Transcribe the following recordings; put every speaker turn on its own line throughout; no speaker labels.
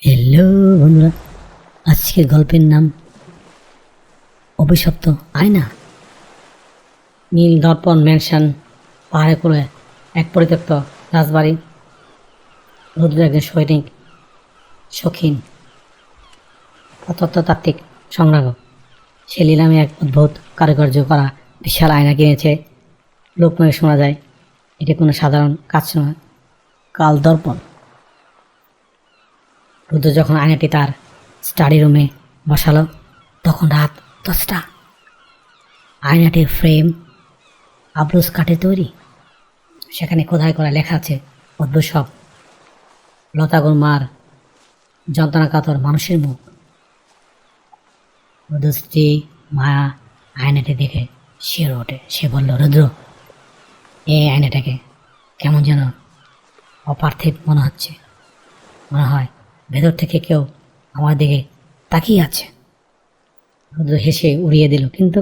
Hello বন্ধুরা, আজকের গল্পের নাম অভিশপ্ত আয়না। নীল দর্পণ ম্যানশন পাহাড়ে করে এক পরিত্যক্ত রাজবাড়ি। রুদ্র একজন সৈনিক, শৌখিন প্রত্নতাত্ত্বিক সংগ্রাহক। সে নিলামে এক অদ্ভুত কারুকার্য করা বিশাল আয়না কিনেছে। লোকমুখে শোনা যায় এটি কোনো সাধারণ কাজ নয়, কাল দর্পণ। রুদ্র যখন আয়নাটি তার স্টাডি রুমে বসালো তখন রাত 10টা। আয়নাটির ফ্রেম আবরুজ কাঠে তৈরি। সেখানে খোদাই করা লেখা আছে অদ্ভুত সব লতাগুর মার যন্ত্রণা কাতর মানুষের মুখ। রুদ্র স্ত্রী মায়া আয়নাটি দেখে শিহরে ওঠে। সে বলল, রুদ্র, এই আয়নাটাকে কেমন যেন অপার্থিব মনে হচ্ছে। মনে হয় ভেতর থেকে কেউ আমার দিকে তাকিয়ে আছে। রুদ্র হেসে উড়িয়ে দিল, কিন্তু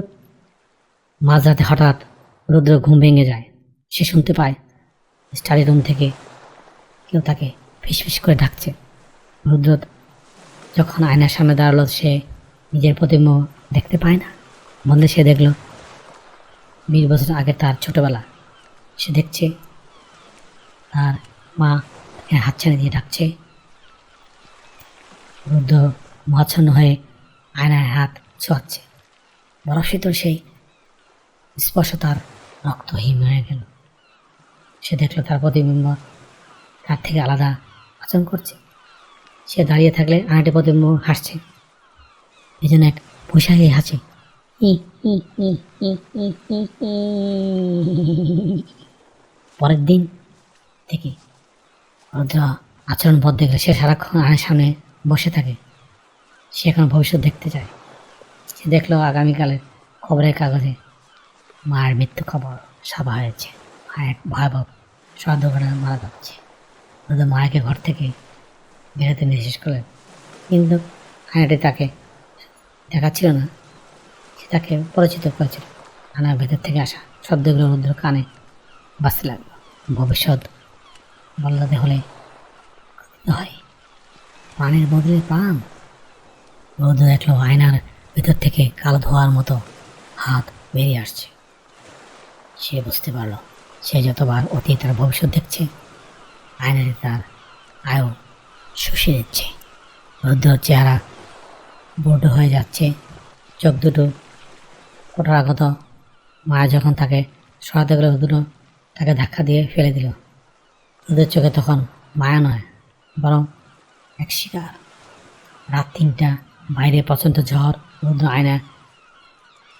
মাঝরাতে হঠাৎ রুদ্র ঘুম ভেঙে যায়। সে শুনতে পায় স্টাডি রুম থেকে কেউ তাকে ফিসফিস করে ডাকছে। রুদ্র যখন আয়নার সামনে দাঁড়ালো সে নিজের প্রতিবিম্ব দেখতে পায় না, বললে সে দেখল 20 বছর আগে তার ছোটবেলা। সে দেখছে তার মা তাকে হাতছানি দিয়ে ডাকছে। রুদ্র মহাচ্ছন্ন হয়ে আয়নায় হাত ছোঁয়াচ্ছে। বরফ শীতল সেই স্পর্শ তার রক্তহীন হয়ে গেল। সে দেখল তার প্রতিবিম্ব তার থেকে আলাদা আচরণ করছে। সে দাঁড়িয়ে থাকলে আয়নাটি প্রতিবিম্ব হাসছে, এই জন্য এক পোশাকে হাসে। পরের দিন থেকে রুদ্র আচরণ বদলে গেলে। সে সারাক্ষণ আয়নার সামনে বসে থাকে। সে এখন ভবিষ্যৎ দেখতে চায়। সে দেখলো আগামীকালের খবরের কাগজে মায়ের মৃত্যু খবর ছাপা হয়েছে। মা এক ভয়াবহ সড়ক দুর্ঘটনায় মারা যাচ্ছে। রুদ্র মায়াকে ঘর থেকে বেরোতে নির্দেশ করলেন, কিন্তু আয়নাটি তাকে দেখাচ্ছিল না। সে তাকে পরিচিত করেছিল। আয়নার ভেতর থেকে আসা শব্দগুলো রুদ্র কানে বাজতে লাগলো। ভবিষ্যৎ বদলাতে হলে হয় প্রাণের বদলে প্রাণ। রুদ্র দেখলো আয়নার ভেতর থেকে কালো ধোয়ার মতো হাত বেরিয়ে আসছে। সে বুঝতে পারল সে যতবার অতীত আর ভবিষ্যৎ দেখছে, আয়নাটি তার আয়ু শুষে দিচ্ছে। রুদ্রর চেহারা বড্ড হয়ে যাচ্ছে, চোখ দুটো কোটরাগত। মায়া যখন তাকে সরাতে গেল রুদ্র তাকে ধাক্কা দিয়ে ফেলে দিল। রুদ্রের চোখে তখন মায়া নয়, বরং এক শিকার। রাত 3টা, বাইরে প্রচণ্ড ঝড়। রুদ্র আয়না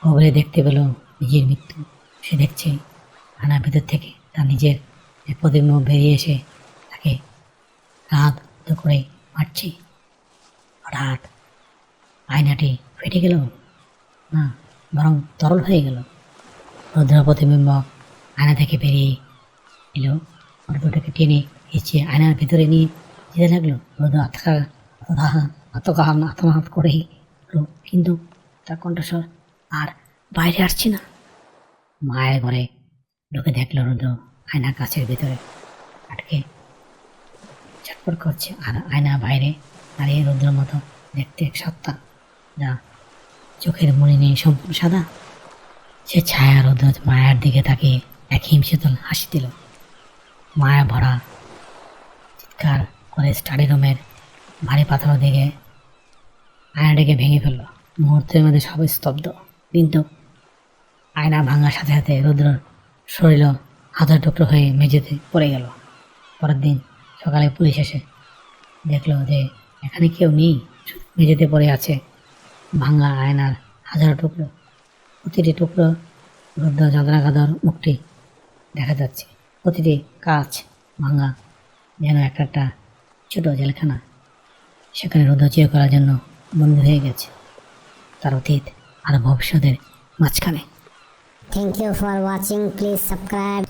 গভীরে দেখতে পেল নিজের মৃত্যু। সে দেখছে আয়নার ভেতর থেকে তার নিজের এক প্রতিবিম্ব বেরিয়ে এসে তাকে রাত করে মারছে। হঠাৎ আয়নাটি ফেটে গেল না, বরং তরল হয়ে গেল। রুদ্র প্রতিবিম্ব আয়না থেকে বেরিয়ে এলো। রুদ্রটাকে টেনে হিঁচিয়ে আয়নার ভিতরে নিয়ে যেতে লাগলো। রুদ্র আত্মঘাত করেই, কিন্তু তার কণ্ঠস্বর আর বাইরে আসছে না। মায়ের ঘরে ঢুকে দেখলো রুদ্র আয়না কাছের ভিতরে আটকে ছটফট করছে, আর আয়না বাইরে দাঁড়িয়ে রুদ্রের মতো দেখতে এক সত্তা, যা চোখের মনি নেই, সম্পূর্ণ সাদা। সে ছায়া রুদ্র মায়ের দিকে তাকিয়ে এক হিমশীতল হাসি দিল। মায়া ভরা চিৎকার করে স্টাডি রুমের ভারী পাথর দিকে আয়নাটিকে ভেঙে ফেলল। মুহূর্তের মধ্যে সব স্তব্ধ, কিন্তু আয়না ভাঙার সাথে সাথে রুদ্রর শরীর হাতের টুকরো হয়ে মেঝেতে পড়ে গেল। পরের দিন সকালে পুলিশ এসে দেখলো যে এখানে কেউ নেই, মেঝেতে পড়ে আছে ভাঙা আয়নার হাজারো টুকরো। প্রতিটি টুকরো রুদ্র যন্ত্রণাকাতর মুখটি দেখা যাচ্ছে। প্রতিটি কাচ ভাঙা, যেন একটা ছোট জেলখানা। সেখানে রুদ্র চিরকালের জন্য বন্দী হয়ে গেছে তার অতীত আর ভবিষ্যতের মাঝখানে।
Thank you for watching. Please subscribe.